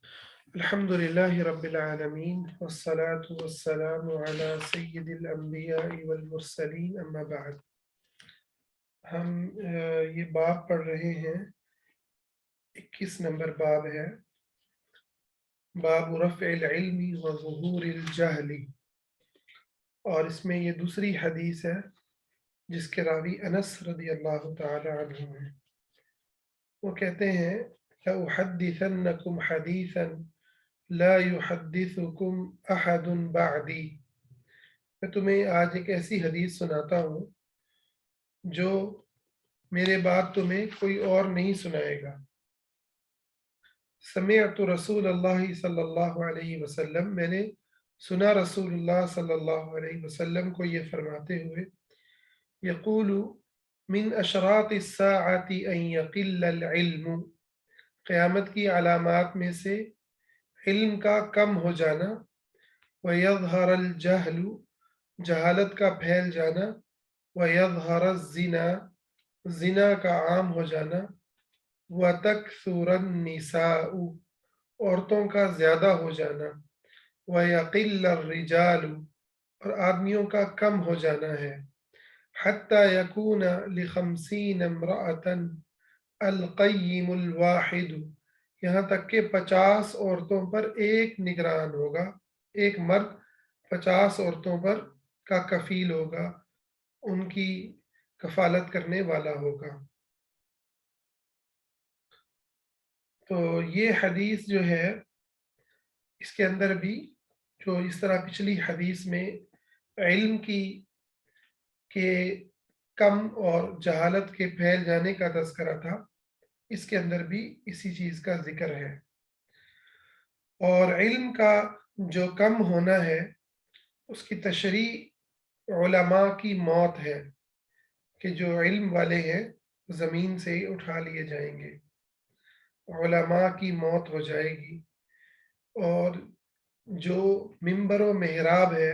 الحمد لله رب العالمين والصلاة والسلام على سيد الأنبياء والمرسلين أما بعد ہم یہ باب پڑھ رہے ہیں 21 نمبر باب ہے باب رفع العلم وظہور الجہل، اور اس میں یہ دوسری حدیث ہے جس کے راوی انس رضی اللہ تعالی عنہ ہیں۔ وہ کہتے ہیں لأحدثنکم حدیثا لا يحدثكم احد بعدی، میں تمہیں آج ایک ایسی حدیث سناتا ہوں جو میرے بعد تمہیں کوئی اور نہیں سنائے گا۔ سمعت رسول اللہ صلی اللہ علیہ وسلم، میں نے سنا رسول اللہ صلی اللہ علیہ وسلم کو یہ فرماتے ہوئے، یقول من اشراط الساعۃ ان یقل العلم، قیامت کی علامات میں سے علم کا کم ہو جانا، وَيَظْهَرَ الْجَهْلُ، جہالت کا پھیل جانا، وَيَظْهَرَ الزِّنَا، زنا کا عام ہو جانا، وَتَكْثُرَ النِّسَاءُ، عورتوں کا زیادہ ہو جانا، وَيَقِلَّ الرِّجَالُ، اور آدمیوں کا کم ہو جانا ہے، حَتَّى يَكُونَ لِخَمْسِينَ امْرَأَةً الْقَيِّمُ الْوَاحِدُ، یہاں تک کہ 50 عورتوں پر ایک نگران ہوگا، ایک مرد 50 عورتوں پر کا کفیل ہوگا، ان کی کفالت کرنے والا ہوگا۔ تو یہ حدیث جو ہے اس کے اندر بھی جو اس طرح پچھلی حدیث میں علم کے کم اور جہالت کے پھیل جانے کا تذکرہ تھا، اس کے اندر بھی اسی چیز کا ذکر ہے۔ اور علم کا جو کم ہونا ہے اس کی تشریح علماء کی موت ہے، کہ جو علم والے ہیں زمین سے ہی اٹھا لیے جائیں گے، علماء کی موت ہو جائے گی، اور جو منبر و محراب ہے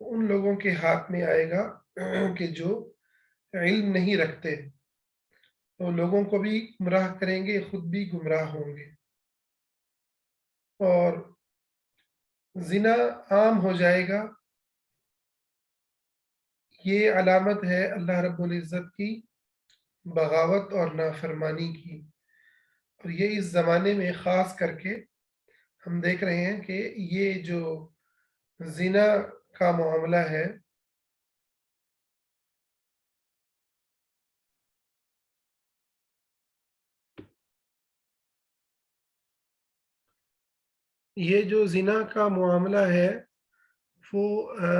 ان لوگوں کے ہاتھ میں آئے گا کہ جو علم نہیں رکھتے، تو لوگوں کو بھی گمراہ کریں گے، خود بھی گمراہ ہوں گے، اور زنا عام ہو جائے گا۔ یہ علامت ہے اللہ رب العزت کی بغاوت اور نافرمانی کی، اور یہ اس زمانے میں خاص کر کے ہم دیکھ رہے ہیں کہ یہ جو زنا کا معاملہ ہے یہ جو زنا کا معاملہ ہے وہ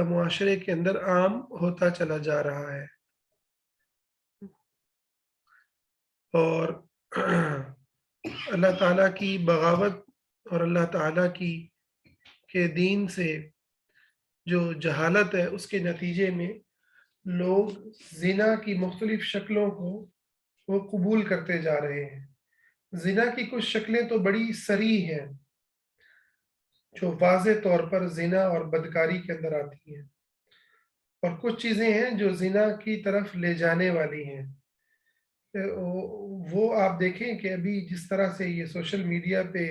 معاشرے کے اندر عام ہوتا چلا جا رہا ہے، اور اللہ تعالیٰ کی بغاوت اور اللہ تعالیٰ کے دین سے جو جہالت ہے اس کے نتیجے میں لوگ زنا کی مختلف شکلوں کو وہ قبول کرتے جا رہے ہیں۔ زنا کی کچھ شکلیں تو بڑی صریح ہیں جو واضح طور پر زنا اور بدکاری کے اندر آتی ہیں، اور کچھ چیزیں ہیں جو زنا کی طرف لے جانے والی ہیں۔ وہ آپ دیکھیں کہ ابھی جس طرح سے یہ سوشل میڈیا پہ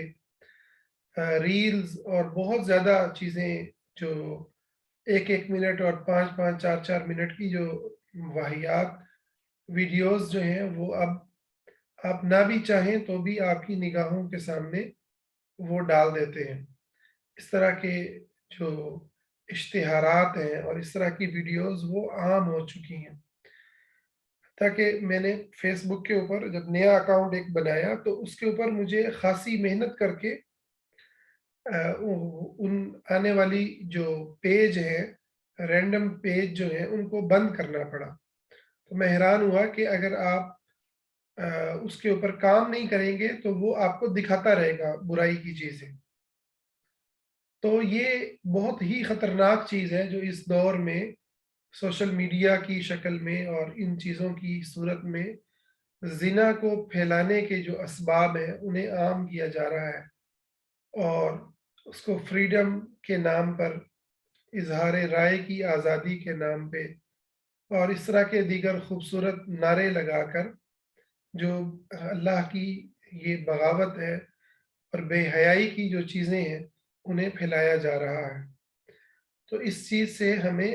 ریلز اور بہت زیادہ چیزیں جو 1 منٹ اور 5 5 4 4 منٹ کی جو واہیات ویڈیوز جو ہیں وہ اب آپ نہ بھی چاہیں تو بھی آپ کی نگاہوں کے سامنے وہ ڈال دیتے ہیں۔ اس طرح کے جو اشتہارات ہیں اور اس طرح کی ویڈیوز وہ عام ہو چکی ہیں، تاکہ میں نے فیس بک کے اوپر جب نیا اکاؤنٹ ایک بنایا تو اس کے اوپر مجھے خاصی محنت کر کے ان آنے والی جو پیج ہیں، رینڈم پیج جو ہیں، ان کو بند کرنا پڑا۔ تو میں حیران ہوا کہ اگر آپ اس کے اوپر کام نہیں کریں گے تو وہ آپ کو دکھاتا رہے گا برائی کی چیزیں۔ تو یہ بہت ہی خطرناک چیز ہے جو اس دور میں سوشل میڈیا کی شکل میں اور ان چیزوں کی صورت میں زنا کو پھیلانے کے جو اسباب ہیں انہیں عام کیا جا رہا ہے، اور اس کو فریڈم کے نام پر، اظہار رائے کی آزادی کے نام پہ، اور اس طرح کے دیگر خوبصورت نعرے لگا کر جو اللہ کی یہ بغاوت ہے اور بے حیائی کی جو چیزیں ہیں انہیں پھیلایا جا رہا ہے۔ تو اس چیز سے ہمیں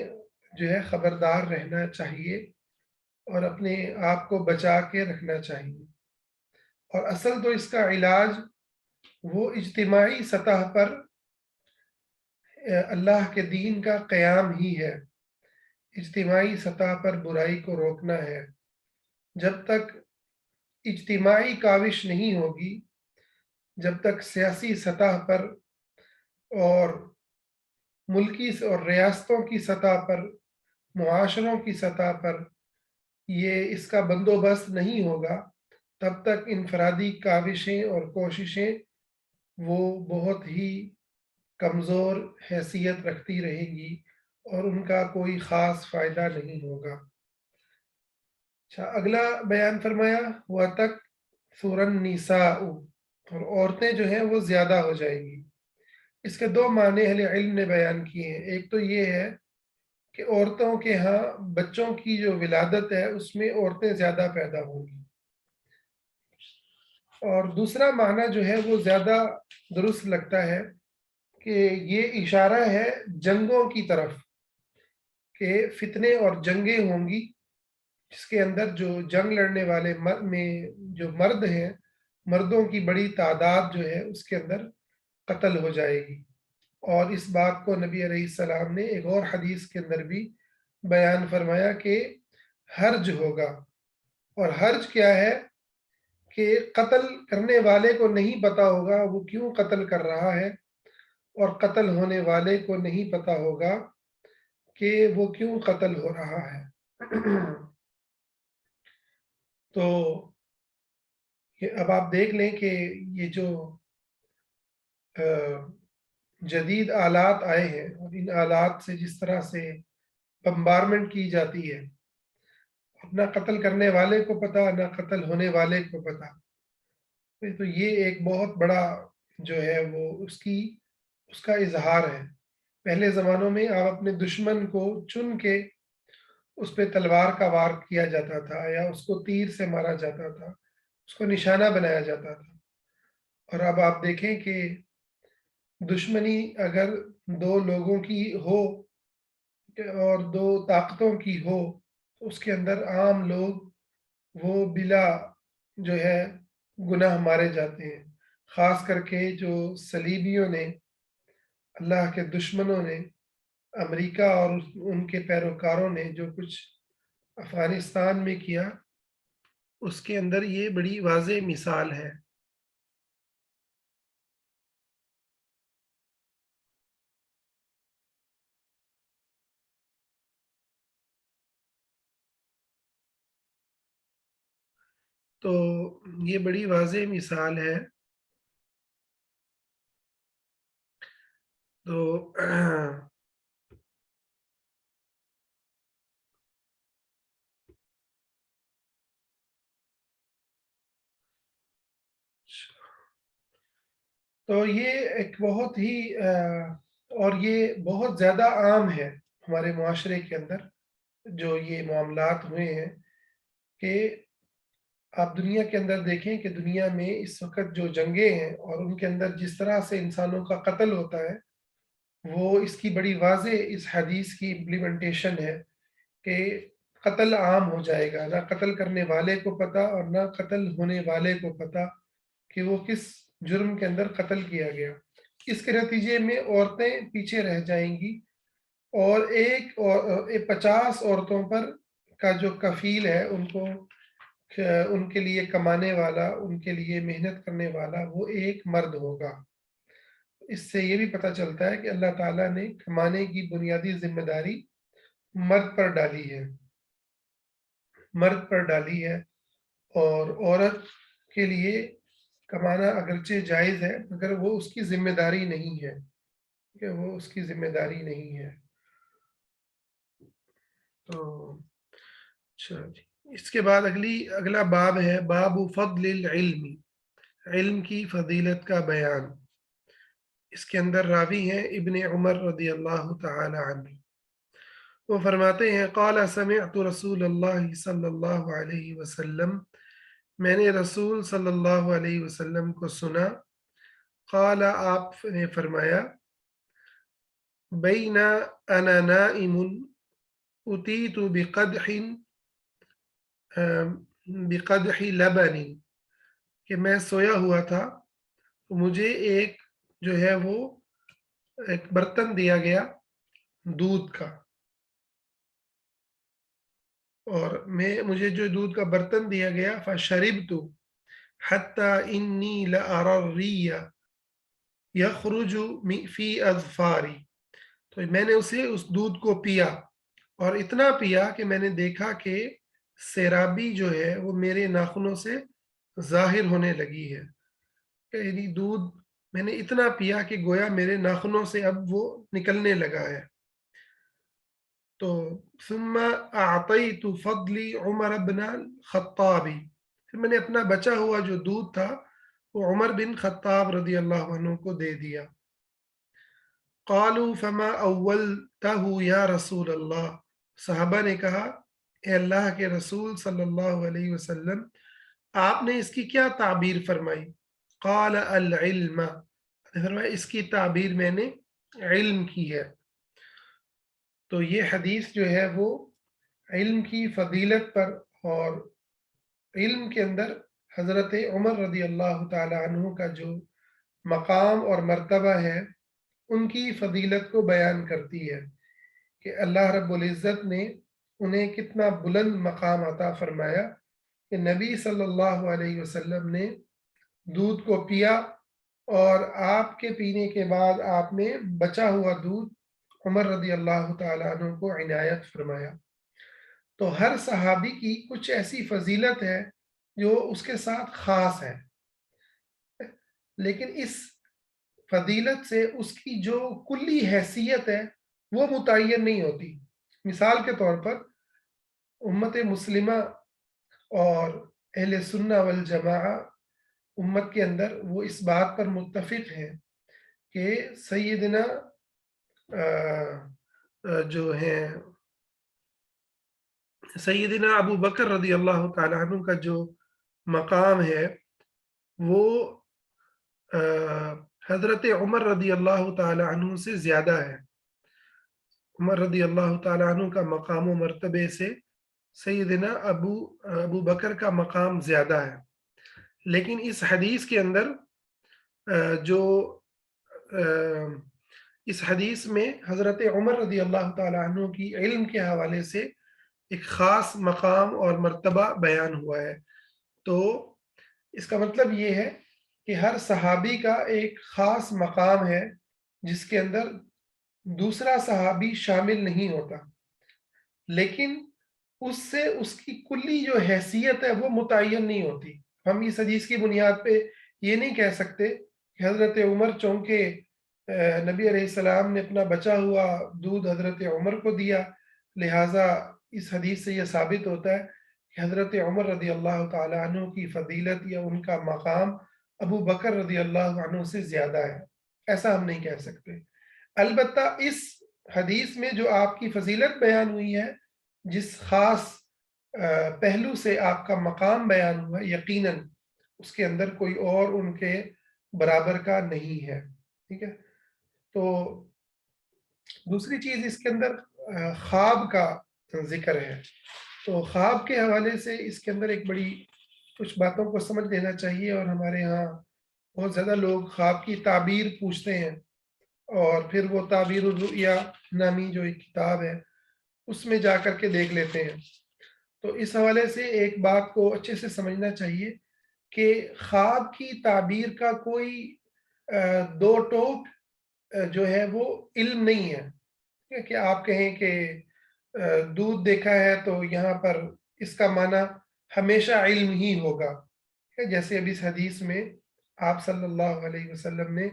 جو ہے خبردار رہنا چاہیے اور اپنے آپ کو بچا کے رکھنا چاہیے۔ اور اصل تو اس کا علاج وہ اجتماعی سطح پر اللہ کے دین کا قیام ہی ہے، اجتماعی سطح پر برائی کو روکنا ہے۔ جب تک اجتماعی کاوش نہیں ہوگی، جب تک سیاسی سطح پر اور ملکی اور ریاستوں کی سطح پر، معاشروں کی سطح پر یہ اس کا بندوبست نہیں ہوگا، تب تک انفرادی کاوشیں اور کوششیں وہ بہت ہی کمزور حیثیت رکھتی رہیں گی اور ان کا کوئی خاص فائدہ نہیں ہوگا۔ اچھا، اگلا بیان فرمایا ہوا تک سورن نساء، اور عورتیں جو ہیں وہ زیادہ ہو جائیں گی۔ اس کے دو معنی اہل علم نے بیان کیے ہیں۔ ایک تو یہ ہے کہ عورتوں کے ہاں بچوں کی جو ولادت ہے اس میں عورتیں زیادہ پیدا ہوں گی، اور دوسرا معنی جو ہے وہ زیادہ درست لگتا ہے کہ یہ اشارہ ہے جنگوں کی طرف، کہ فتنے اور جنگیں ہوں گی جس کے اندر جو جنگ لڑنے والے میں جو مرد ہیں، مردوں کی بڑی تعداد جو ہے اس کے اندر قتل ہو جائے گی۔ اور اس بات کو نبی علیہ السلام نے ایک اور حدیث کے اندر بھی بیان فرمایا کہ حرج ہوگا۔ اور حرج کیا ہے کہ قتل کرنے والے کو نہیں پتا ہوگا وہ کیوں قتل کر رہا ہے، اور قتل ہونے والے کو نہیں پتا ہوگا کہ وہ کیوں قتل ہو رہا ہے۔ تو اب آپ دیکھ لیں کہ یہ جو جدید آلات آئے ہیں اور ان آلات سے جس طرح سے بمبارمنٹ کی جاتی ہے، نہ قتل کرنے والے کو پتا نہ قتل ہونے والے کو پتا، تو یہ ایک بہت بڑا جو ہے وہ اس کا اظہار ہے۔ پہلے زمانوں میں آپ اپنے دشمن کو چن کے اس پہ تلوار کا وار کیا جاتا تھا یا اس کو تیر سے مارا جاتا تھا، اس کو نشانہ بنایا جاتا تھا۔ اور اب آپ دیکھیں کہ دشمنی اگر دو لوگوں کی ہو اور دو طاقتوں کی ہو تو اس کے اندر عام لوگ وہ بلا جو ہے گناہ مارے جاتے ہیں، خاص کر کے جو صلیبیوں نے، اللہ کے دشمنوں نے، امریکہ اور ان کے پیروکاروں نے جو کچھ افغانستان میں کیا، اس کے اندر یہ بڑی واضح مثال ہے۔ تو یہ بڑی واضح مثال ہے۔ تو تو یہ ایک بہت ہی اور یہ بہت زیادہ عام ہے ہمارے معاشرے کے اندر جو یہ معاملات ہوئے ہیں، کہ آپ دنیا کے اندر دیکھیں کہ دنیا میں اس وقت جو جنگیں ہیں اور ان کے اندر جس طرح سے انسانوں کا قتل ہوتا ہے، وہ اس کی بڑی واضح اس حدیث کی امپلیمنٹیشن ہے کہ قتل عام ہو جائے گا، نہ قتل کرنے والے کو پتا اور نہ قتل ہونے والے کو پتا کہ وہ کس جرم کے اندر قتل کیا گیا۔ اس کے نتیجے میں عورتیں پیچھے رہ جائیں گی، اور 50 عورتوں پر کا جو کفیل ہے ان کے لیے کمانے والا، ان کے لیے محنت کرنے والا وہ ایک مرد ہوگا۔ اس سے یہ بھی پتہ چلتا ہے کہ اللہ تعالیٰ نے کمانے کی بنیادی ذمہ داری مرد پر ڈالی ہے، اور عورت کے لیے کمانا اگرچہ جائز ہے مگر وہ اس کی ذمہ داری نہیں ہے، کہ وہ اس کی ذمہ داری نہیں ہے۔ تو اچھا جی، اس کے بعد اگلا باب ہے باب فضل العلم، علم کی فضیلت کا بیان۔ اس کے اندر راوی ہیں ابن عمر رضی اللہ تعالی عنہ، وہ فرماتے ہیں قال سمعت رسول اللہ صلی اللہ علیہ وسلم، میں نے رسول صلی اللہ علیہ وسلم کو سنا، قال آپ نے فرمایا بینا انا نائم اتیت بقدح لبن کہ میں سویا ہوا تھا تو مجھے ایک جو ہے وہ ایک برتن دیا گیا دودھ کا، اور مجھے جو دودھ کا برتن دیا گیا فشربت حتى انی لأرى الري یخرج فی اظفاری، تو میں نے اس دودھ کو پیا اور اتنا پیا کہ میں نے دیکھا کہ سیرابی جو ہے وہ میرے ناخنوں سے ظاہر ہونے لگی ہے، یعنی دودھ میں نے اتنا پیا کہ گویا میرے ناخنوں سے اب وہ نکلنے لگا ہے۔ تو ثم اعطیت فضلی عمر بن الخطابی، پھر میں نے اپنا بچا ہوا جو دودھ تھا وہ عمر بن خطاب رضی اللہ عنہ کو دے دیا۔ قالوا فما اولتہ یا رسول اللہ، صحابہ نے کہا اے اللہ کے رسول صلی اللہ علیہ وسلم آپ نے اس کی کیا تعبیر فرمائی؟ قال العلم، فرمایا اس کی تعبیر میں نے علم کی ہے۔ تو یہ حدیث جو ہے وہ علم کی فضیلت پر اور علم کے اندر حضرت عمر رضی اللہ تعالی عنہ کا جو مقام اور مرتبہ ہے ان کی فضیلت کو بیان کرتی ہے کہ اللہ رب العزت نے انہیں کتنا بلند مقام عطا فرمایا کہ نبی صلی اللہ علیہ وسلم نے دودھ کو پیا اور آپ کے پینے کے بعد آپ نے بچا ہوا دودھ عمر رضی اللہ تعالیٰ عنہ کو عنایت فرمایا۔ تو ہر صحابی کی کچھ ایسی فضیلت ہے جو اس کے ساتھ خاص ہے، لیکن اس فضیلت سے اس کی جو کلی حیثیت ہے وہ متعین نہیں ہوتی۔ مثال کے طور پر امت مسلمہ اور اہل سنہ والجماعہ امت کے اندر وہ اس بات پر متفق ہیں کہ سیدنا جو ہیں سیدنا ابو بکر رضی اللہ تعالیٰ عنہ کا جو مقام ہے وہ حضرت عمر رضی اللہ تعالیٰ عنہ سے زیادہ ہے۔ عمر رضی اللہ تعالیٰ عنہ کا مقام و مرتبے سے سیدنا ابو بکر کا مقام زیادہ ہے، لیکن اس حدیث کے اندر جو اس حدیث میں حضرت عمر رضی اللہ تعالیٰ عنہ کی علم کے حوالے سے ایک خاص مقام اور مرتبہ بیان ہوا ہے۔ تو اس کا مطلب یہ ہے کہ ہر صحابی کا ایک خاص مقام ہے جس کے اندر دوسرا صحابی شامل نہیں ہوتا، لیکن اس سے اس کی کلی جو حیثیت ہے وہ متعین نہیں ہوتی۔ ہم اس حدیث کی بنیاد پہ یہ نہیں کہہ سکتے کہ حضرت عمر چونکہ نبی علیہ السلام نے اپنا بچا ہوا دودھ حضرت عمر کو دیا، لہٰذا اس حدیث سے یہ ثابت ہوتا ہے کہ حضرت عمر رضی اللہ تعالیٰ عنہ کی فضیلت یا ان کا مقام ابو بکر رضی اللہ عنہ سے زیادہ ہے، ایسا ہم نہیں کہہ سکتے۔ البتہ اس حدیث میں جو آپ کی فضیلت بیان ہوئی ہے، جس خاص پہلو سے آپ کا مقام بیان ہوا، یقیناً اس کے اندر کوئی اور ان کے برابر کا نہیں ہے، ٹھیک ہے۔ تو دوسری چیز اس کے اندر خواب کا ذکر ہے، تو خواب کے حوالے سے اس کے اندر ایک بڑی کچھ باتوں کو سمجھ لینا چاہیے، اور ہمارے ہاں بہت زیادہ لوگ خواب کی تعبیر پوچھتے ہیں اور پھر وہ تعبیر الرؤیا نامی جو ایک کتاب ہے اس میں جا کر کے دیکھ لیتے ہیں۔ تو اس حوالے سے ایک بات کو اچھے سے سمجھنا چاہیے کہ خواب کی تعبیر کا کوئی دو ٹوک جو ہے وہ علم نہیں ہے کہ آپ کہیں کہ دودھ دیکھا ہے تو یہاں پر اس کا معنی ہمیشہ علم ہی ہوگا، جیسے اب اس حدیث میں آپ صلی اللہ علیہ وسلم نے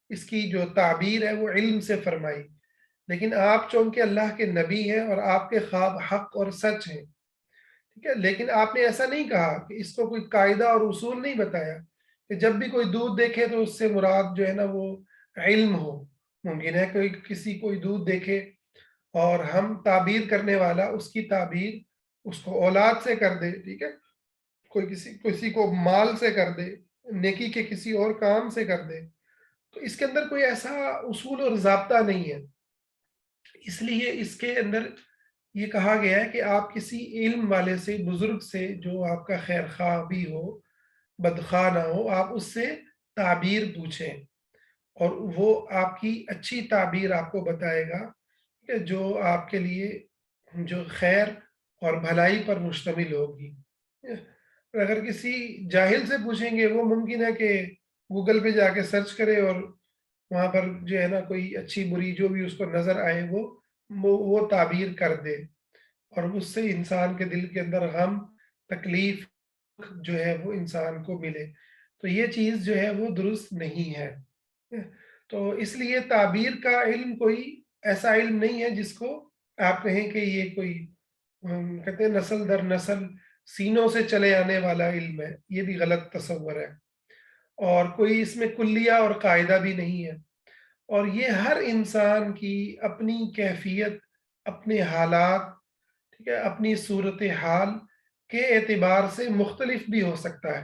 اس کی جو تعبیر ہے وہ علم سے فرمائی، لیکن آپ چونکہ اللہ کے نبی ہیں اور آپ کے خواب حق اور سچ ہیں، ٹھیک ہے، لیکن آپ نے ایسا نہیں کہا کہ اس کو کوئی قاعدہ اور اصول نہیں بتایا کہ جب بھی کوئی دودھ دیکھے تو اس سے مراد جو ہے نا وہ علم ہو۔ ممکن ہے کوئی دودھ دیکھے اور ہم تعبیر کرنے والا اس کی تعبیر اس کو اولاد سے کر دے، ٹھیک ہے، کوئی کسی کو مال سے کر دے، نیکی کے کسی اور کام سے کر دے، تو اس کے اندر کوئی ایسا اصول اور ضابطہ نہیں ہے، اس لیے اس کے اندر یہ کہا گیا ہے کہ آپ کسی علم والے سے، بزرگ سے، جو آپ کا خیر خواہ بھی ہو، بدخواہ نہ ہو، آپ اس سے تعبیر پوچھیں، اور وہ آپ کی اچھی تعبیر آپ کو بتائے گا کہ جو آپ کے لیے جو خیر اور بھلائی پر مشتمل ہوگی۔ اور اگر کسی جاہل سے پوچھیں گے، وہ ممکن ہے کہ گوگل پہ جا کے سرچ کرے اور وہاں پر جو ہے نا کوئی اچھی بری جو بھی اس کو نظر آئے وہ تعبیر کر دے، اور اس سے انسان کے دل کے اندر غم، تکلیف جو ہے وہ انسان کو ملے، تو یہ چیز جو ہے وہ درست نہیں ہے۔ تو اس لیے تعبیر کا علم کوئی ایسا علم نہیں ہے جس کو آپ کہیں کہ یہ کوئی کہتے ہیں نسل در نسل سینوں سے چلے آنے والا علم ہے، یہ بھی غلط تصور ہے، اور کوئی اس میں کلیہ اور قاعدہ بھی نہیں ہے، اور یہ ہر انسان کی اپنی کیفیت، اپنے حالات، ٹھیک ہے، اپنی صورتحال کے اعتبار سے مختلف بھی ہو سکتا ہے،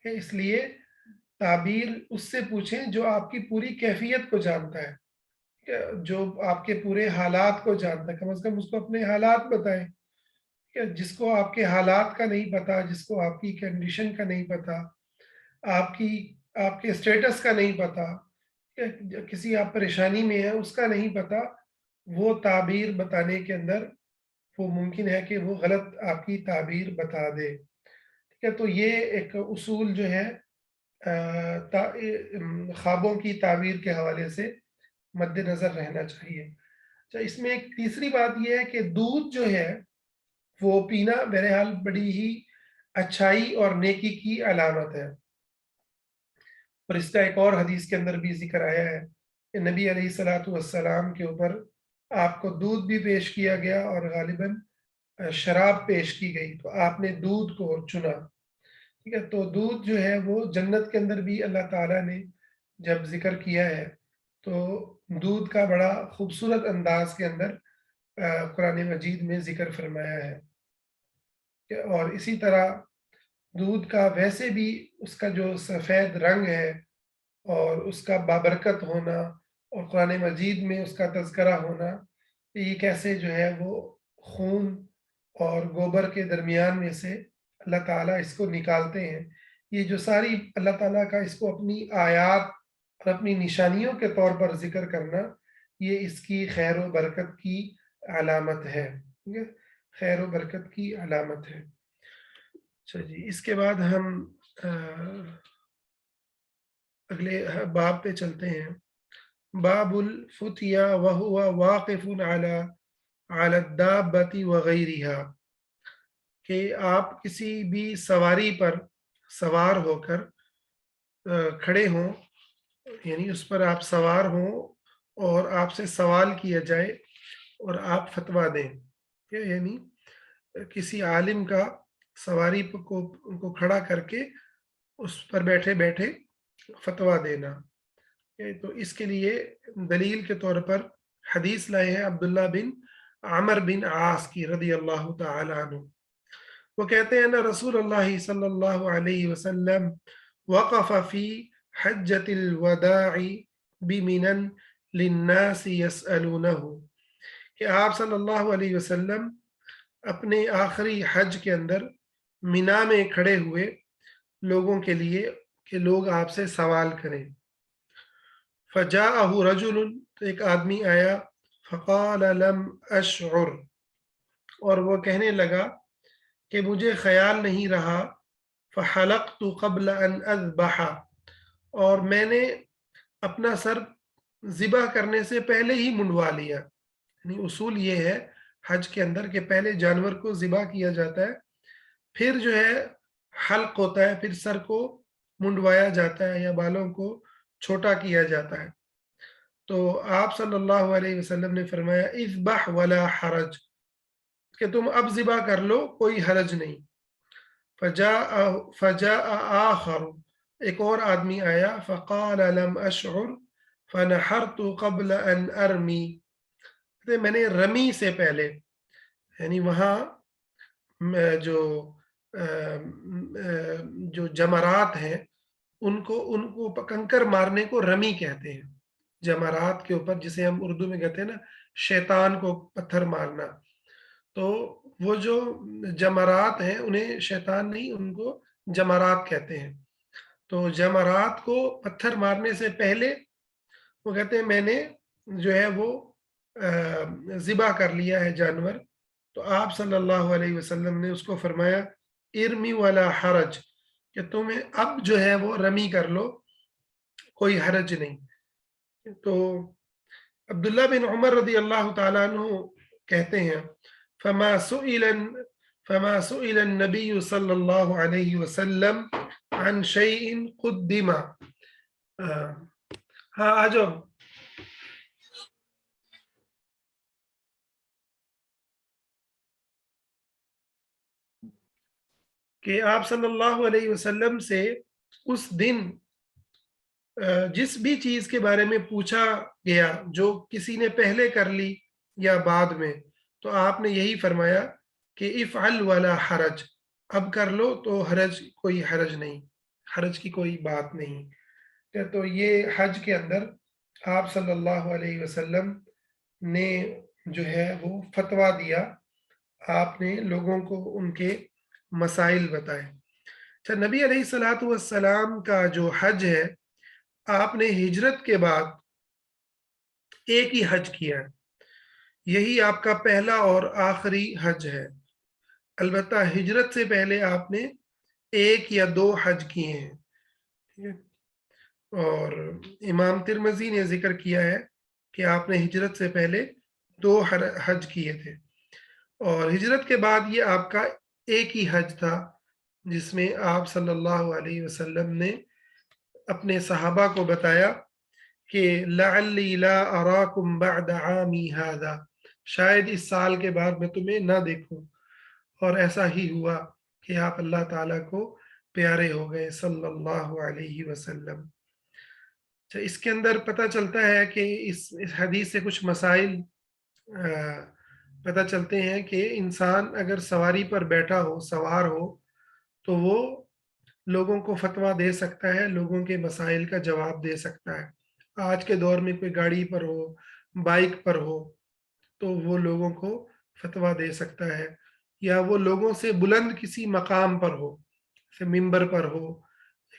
کہ اس لیے تعبیر اس سے پوچھیں جو آپ کی پوری کیفیت کو جانتا ہے، کہ جو آپ کے پورے حالات کو جانتا ہے، کم از کم اس کو اپنے حالات بتائیں، کہ جس کو آپ کے حالات کا نہیں پتا، جس کو آپ کی کنڈیشن کا نہیں پتا، آپ کی آپ کے اسٹیٹس کا نہیں پتا، کہ کسی آپ پریشانی میں ہیں اس کا نہیں پتا، وہ تعبیر بتانے کے اندر وہ ممکن ہے کہ وہ غلط آپ کی تعبیر بتا دے، ٹھیک ہے۔ تو یہ ایک اصول جو ہے خوابوں کی تعبیر کے حوالے سے مد نظر رہنا چاہیے۔ اچھا، اس میں ایک تیسری بات یہ ہے کہ دودھ جو ہے وہ پینا بہرحال بڑی ہی اچھائی اور نیکی کی علامت ہے، اور اس کا ایک اور حدیث کے اندر بھی ذکر آیا ہے کہ نبی علیہ الصلوۃ والسلام کے اوپر آپ کو دودھ بھی پیش کیا گیا اور غالباً شراب پیش کی گئی، تو آپ نے دودھ کو چنا، ٹھیک ہے۔ تو دودھ جو ہے وہ جنت کے اندر بھی اللہ تعالیٰ نے جب ذکر کیا ہے تو دودھ کا بڑا خوبصورت انداز کے اندر قرآن مجید میں ذکر فرمایا ہے، اور اسی طرح دودھ کا ویسے بھی اس کا جو سفید رنگ ہے اور اس کا بابرکت ہونا اور قرآن مجید میں اس کا تذکرہ ہونا، یہ کیسے جو ہے وہ خون اور گوبر کے درمیان میں سے اللہ تعالیٰ اس کو نکالتے ہیں، یہ جو ساری اللہ تعالیٰ کا اس کو اپنی آیات اور اپنی نشانیوں کے طور پر ذکر کرنا، یہ اس کی خیر و برکت کی علامت ہے، ٹھیک ہے، خیر و برکت کی علامت ہے۔ اچھا جی، اس کے بعد ہم اگلے باب پہ چلتے ہیں۔ باب الفتیا وهو واقف على الدابة وغيرها، کہ آپ کسی بھی سواری پر سوار ہو کر کھڑے ہوں، یعنی اس پر آپ سوار ہوں اور آپ سے سوال کیا جائے اور آپ فتویٰ دیں، یعنی کسی عالم کا سواری کو کھڑا کر کے اس پر بیٹھے بیٹھے فتویٰ دینا، تو اس کے لیے دلیل کے طور پر حدیث لائے ہیں عبداللہ بن عمر بن عاص کی رضی اللہ تعالی عنہ، وہ کہتے ہیں نا رسول اللہ صلی اللہ علیہ وسلم وقف فی حجۃ الوداع بمنن للناس یسألونہ، کہ آپ صلی اللہ علیہ وسلم اپنے آخری حج کے اندر مینا میں کھڑے ہوئے لوگوں کے لیے کہ لوگ آپ سے سوال کریں۔ فجاءہ رجل، تو ایک آدمی آیا، فقال لم اشعر، اور وہ کہنے لگا کہ مجھے خیال نہیں رہا، فحلقت قبل ان اذبح، اور میں نے اپنا سر ذبح کرنے سے پہلے ہی منڈوا لیا، یعنی اصول یہ ہے حج کے اندر کہ پہلے جانور کو ذبح کیا جاتا ہے، پھر جو ہے حلق ہوتا ہے، پھر سر کو منڈوایا جاتا ہے یا بالوں کو چھوٹا کیا جاتا ہے۔ تو آپ صلی اللہ علیہ وسلم نے فرمایا اذبح ولا حرج، کہ تم اب ذبح کر لو، کوئی حرج نہیں۔ فجاء آخر، ایک اور آدمی آیا، فقال لم اشعر فنحرت قبل ان ارمی، میں نے رمی سے پہلے، یعنی وہاں جو جمرات ہیں ان کو کنکر مارنے کو رمی کہتے ہیں، جمرات کے اوپر، جسے ہم اردو میں کہتے ہیں نا شیطان کو پتھر مارنا، تو وہ جو جمرات ہیں انہیں شیطان نہیں، ان کو جمرات کہتے ہیں۔ تو جمرات کو پتھر مارنے سے پہلے وہ کہتے ہیں میں نے جو ہے وہ ذبح کر لیا ہے جانور، تو آپ صلی اللہ علیہ وسلم نے اس کو فرمایا ارمی ولا حرج، کہ تمہیں اب جو ہے وہ رمی کر لو، کوئی حرج نہیں۔ تو عبداللہ بن عمر رضی اللہ تعالیٰ عنہ کہتے ہیں فما سئل النبی صلی اللہ علیہ وسلم عن شیء قدم، ہاں آ جاؤ، کہ آپ صلی اللہ علیہ وسلم سے اس دن جس بھی چیز کے بارے میں پوچھا گیا جو کسی نے پہلے کر لی یا بعد میں، تو آپ نے یہی فرمایا کہ افعل ولا حرج، اب کر لو تو کوئی حرج نہیں، حرج کی کوئی بات نہیں۔ تو یہ حج کے اندر آپ صلی اللہ علیہ وسلم نے جو ہے وہ فتویٰ دیا، آپ نے لوگوں کو ان کے مسائل بتائے۔ اچھا، نبی علیہ الصلوۃ والسلام کا جو حج ہے، آپ نے ہجرت کے بعد ایک ہی حج کیا ہے، یہی آپ کا پہلا اور آخری حج ہے۔ البتہ ہجرت سے پہلے آپ نے ایک یا دو حج کیے ہیں، ٹھیک ہے؟ اور امام ترمذی نے ذکر کیا ہے کہ آپ نے ہجرت سے پہلے 2 حج کیے تھے، اور ہجرت کے بعد یہ آپ کا ایک ہی حج تھا، جس میں آپ صلی اللہ علیہ وسلم نے اپنے صحابہ کو بتایا کہ لعلی لا اراکم بعد عامی ھذا، شاید اس سال کے بعد میں تمہیں نہ دیکھوں، اور ایسا ہی ہوا کہ آپ اللہ تعالیٰ کو پیارے ہو گئے صلی اللہ علیہ وسلم۔ اس کے اندر پتہ چلتا ہے کہ اس حدیث سے کچھ مسائل پتہ چلتے ہیں کہ انسان اگر سواری پر بیٹھا ہو، سوار ہو، تو وہ لوگوں کو فتویٰ دے سکتا ہے، لوگوں کے مسائل کا جواب دے سکتا ہے۔ آج کے دور میں کوئی گاڑی پر ہو، بائک پر ہو، تو وہ لوگوں کو فتویٰ دے سکتا ہے، یا وہ لوگوں سے بلند کسی مقام پر ہو، جیسے ممبر پر ہو،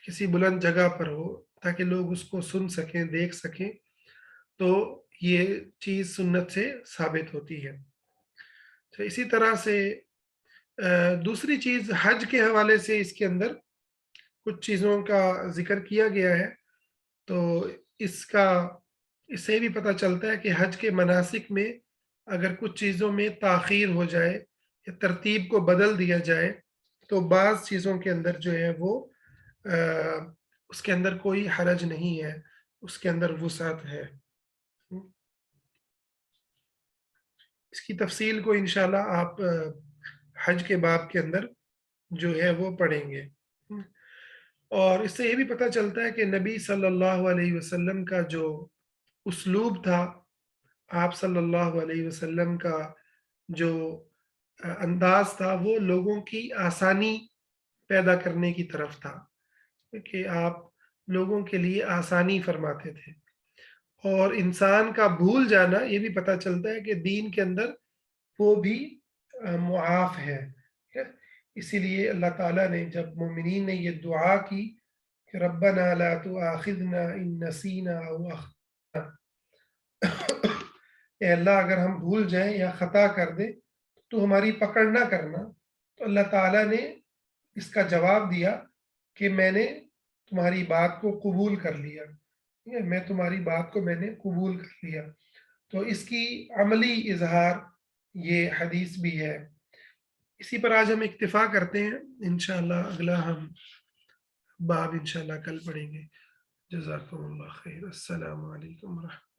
کسی بلند جگہ پر ہو، تاکہ لوگ اس کو سن سکیں، دیکھ سکیں، تو یہ چیز سنت سے ثابت ہوتی ہے۔ تو اسی طرح سے دوسری چیز حج کے حوالے سے اس کے اندر کچھ چیزوں کا ذکر کیا گیا ہے، تو اس سے بھی پتہ چلتا ہے کہ حج کے مناسک میں اگر کچھ چیزوں میں تاخیر ہو جائے یا ترتیب کو بدل دیا جائے، تو بعض چیزوں کے اندر جو ہے وہ اس کے اندر کوئی حرج نہیں ہے، اس کے اندر وسعت ہے۔ اس کی تفصیل کو انشاءاللہ آپ حج کے باب کے اندر جو ہے وہ پڑھیں گے۔ اور اس سے یہ بھی پتہ چلتا ہے کہ نبی صلی اللہ علیہ وسلم کا جو اسلوب تھا، آپ صلی اللہ علیہ وسلم کا جو انداز تھا، وہ لوگوں کی آسانی پیدا کرنے کی طرف تھا، کہ آپ لوگوں کے لیے آسانی فرماتے تھے۔ اور انسان کا بھول جانا، یہ بھی پتہ چلتا ہے کہ دین کے اندر وہ بھی معاف ہے۔ اسی لیے اللہ تعالیٰ نے جب مومنین نے یہ دعا کی کہ ربنا لا تؤاخذنا ان نسینا او اخطأنا، اے اللہ اگر ہم بھول جائیں یا خطا کر دیں تو ہماری پکڑ نہ کرنا، تو اللہ تعالیٰ نے اس کا جواب دیا کہ میں نے تمہاری بات کو قبول کر لیا، میں تمہاری بات کو میں نے قبول کر لیا۔ تو اس کی عملی اظہار یہ حدیث بھی ہے۔ اسی پر آج ہم اکتفا کرتے ہیں، انشاءاللہ اگلا ہم باب انشاءاللہ کل پڑھیں گے۔ جزاکم اللہ خیر، السلام علیکم ورحمۃ اللہ۔